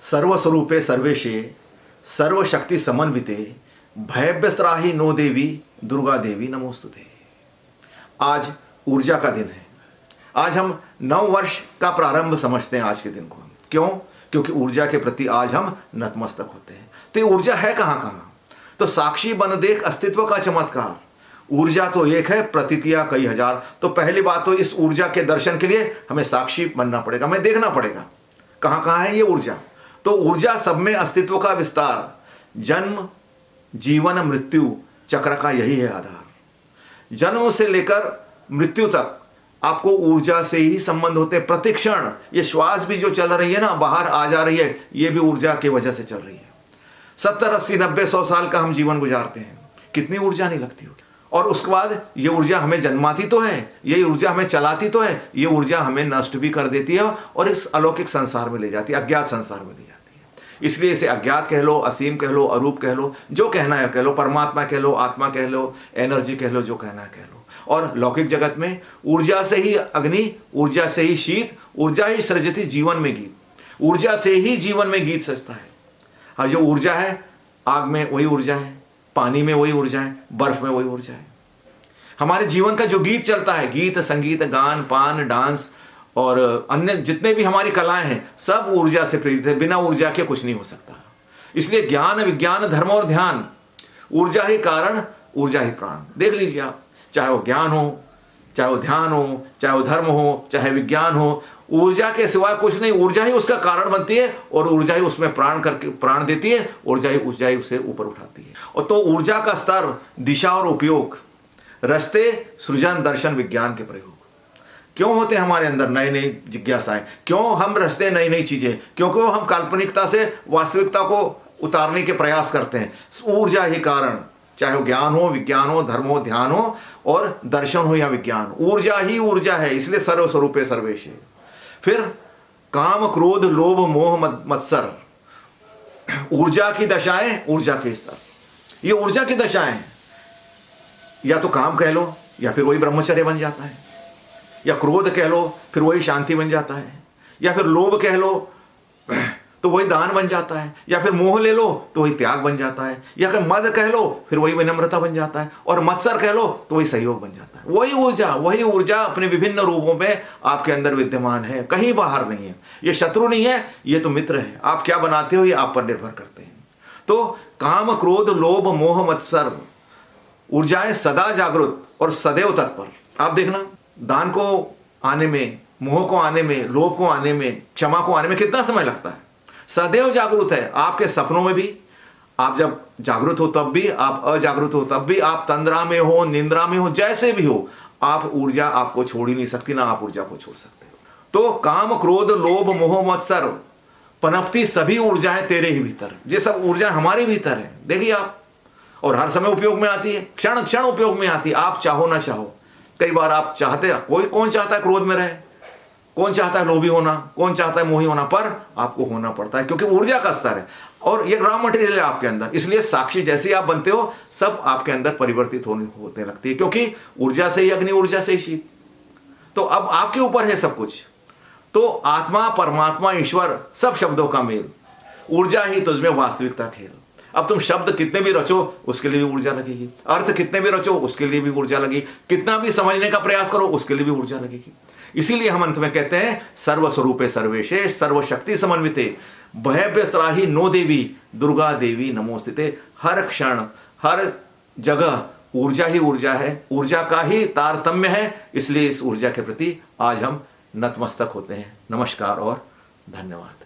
सर्वस्वरूपे सर्वेशे सर्वशक्ति समन्विते भयभ्यस्त्राहि no देवी दुर्गा देवी नमोस्तुते। आज ऊर्जा का दिन है। आज हम नव वर्ष का प्रारंभ समझते हैं आज के दिन को। क्यों? क्योंकि ऊर्जा के प्रति आज हम नतमस्तक होते हैं। तो ये ऊर्जा है कहाँ कहाँ? तो साक्षी बन देख अस्तित्व का चमत्कार। ऊर्जा तो एक है, प्रतीतियां कई हजार। तो पहली बात तो इस ऊर्जा के दर्शन के लिए हमें साक्षी बनना पड़ेगा, हमें देखना पड़ेगा कहाँ कहाँ है ये ऊर्जा। तो ऊर्जा सब में अस्तित्व का विस्तार, जन्म जीवन मृत्यु चक्र का यही है आधार। जन्म से लेकर मृत्यु तक आपको ऊर्जा से ही संबंध होते हैं। प्रतिक्षण ये श्वास भी जो चल रही है ना, बाहर आ जा रही है, ये भी ऊर्जा की वजह से चल रही है। 70 80 90 100 साल का हम जीवन गुजारते हैं, कितनी ऊर्जा नहीं लगती होगी। और उसके बाद ये ऊर्जा हमें जन्माती तो है, ये ऊर्जा हमें चलाती तो है, ये ऊर्जा हमें नष्ट भी कर देती है और इस अलौकिक संसार में ले जाती है, अज्ञात संसार में ले जाती है। इसलिए इसे अज्ञात कह लो, असीम कह लो, अरूप कह लो, जो कहना है कह लो, परमात्मा कह लो, आत्मा कह लो, एनर्जी कह लो, जो कहना है कह लो। और लौकिक जगत में ऊर्जा से ही अग्नि, ऊर्जा से ही शीत, ऊर्जा ही सृजती जीवन में गीत। ऊर्जा से ही जीवन में गीत सजता है। हाँ, जो ऊर्जा है, आग में वही ऊर्जा है, पानी में वही ऊर्जा है, बर्फ में वही ऊर्जा है। हमारे जीवन का जो गीत चलता है, गीत संगीत गान पान डांस और अन्य जितने भी हमारी कलाएं हैं, सब ऊर्जा से प्रेरित है। बिना ऊर्जा के कुछ नहीं हो सकता। इसलिए ज्ञान विज्ञान धर्म और ध्यान, ऊर्जा ही कारण ऊर्जा ही प्राण। देख लीजिए आप, चाहे वो ज्ञान हो, चाहे वो ध्यान हो, चाहे वो धर्म हो, चाहे विज्ञान हो, ऊर्जा के सिवाय कुछ नहीं। ऊर्जा ही उसका कारण बनती है और ऊर्जा ही उसमें प्राण करके प्राण देती है, ऊर्जा ही उसे ऊपर उठाती है। और तो ऊर्जा का स्तर, दिशा और उपयोग, रस्ते सृजन दर्शन विज्ञान के प्रयोग। क्यों होते हैं हमारे अंदर नई नई जिज्ञासाएं? क्यों हम रचते नई नई चीजें? क्योंकि हम काल्पनिकता से वास्तविकता को उतारने के प्रयास करते हैं। ऊर्जा ही कारण, चाहे वो ज्ञान हो, विज्ञान हो, धर्म हो, ध्यान हो और दर्शन हो या विज्ञान, ऊर्जा ही ऊर्जा है। इसलिए सर्वस्वरूपे सर्वेश है। फिर काम क्रोध लोभ मोह मत्सर, ऊर्जा की दशाएं, ऊर्जा के स्तर, ये ऊर्जा की दशाएं। या तो काम कह लो, या फिर वही ब्रह्मचर्य बन जाता है, या क्रोध कह लो फिर वही शांति बन जाता है, या फिर लोभ कह लो तो वही दान बन जाता है, या फिर मोह ले लो तो वही त्याग बन जाता है, या फिर मद कह लो फिर वही विनम्रता बन जाता है, और मत्सर कह लो तो वही सहयोग बन जाता है। वही ऊर्जा अपने विभिन्न रूपों में आपके अंदर विद्यमान है, कहीं बाहर नहीं है। ये शत्रु नहीं है, ये तो मित्र है। आप क्या बनाते हो ये आप पर निर्भर करते हैं। तो काम क्रोध लोभ मोह मत्सर ऊर्जाएं सदा जागृत और सदैव तत्पर। आप देखना, दान को आने में, मोह को आने में, लोभ को आने में, क्षमा को आने में कितना समय लगता है। सदैव जागृत है। आपके सपनों में भी आप जब जागृत हो तब भी, आप अजागृत हो तब भी, आप तंद्रा में हो, निंद्रा में हो, जैसे भी हो, आप ऊर्जा आपको छोड़ ही नहीं सकती, ना आप ऊर्जा को छोड़ सकते हो। तो काम क्रोध लोभ मोह मत्सर पनपती सभी ऊर्जाएं तेरे ही भीतर। ये सब ऊर्जा हमारे भीतर है, देखिए आप। और हर समय उपयोग में आती है, क्षण क्षण उपयोग में आती है, आप चाहो ना चाहो। कई बार आप चाहते, कौन चाहता है क्रोध में रहे, कौन चाहता है लोभी होना, कौन चाहता है मोही होना, पर आपको होना पड़ता है क्योंकि ऊर्जा का स्तर है और ये रॉ मटेरियल है आपके अंदर। इसलिए साक्षी जैसे आप बनते हो, सब आपके अंदर परिवर्तित होने लगती है, क्योंकि ऊर्जा से ही अग्नि, ऊर्जा से ही शीत। तो अब आपके ऊपर है सब कुछ। तो आत्मा परमात्मा ईश्वर सब शब्दों का मेल, ऊर्जा ही तुझमें वास्तविकता खेल। अब तुम शब्द कितने भी रचो उसके लिए भी ऊर्जा लगेगी, अर्थ कितने भी रचो उसके लिए भी ऊर्जा लगेगी, कितना भी समझने का प्रयास करो उसके लिए भी ऊर्जा लगेगी। इसीलिए हम अंत में कहते हैं सर्वस्वरूपे सर्वेशे सर्वशक्ति समन्विते भयभ्यस्त्राहि नो देवी दुर्गा देवी नमोस्तुते। हर क्षण हर जगह ऊर्जा ही ऊर्जा है, ऊर्जा का ही तारतम्य है। इसलिए इस ऊर्जा के प्रति आज हम नतमस्तक होते हैं। नमस्कार और धन्यवाद।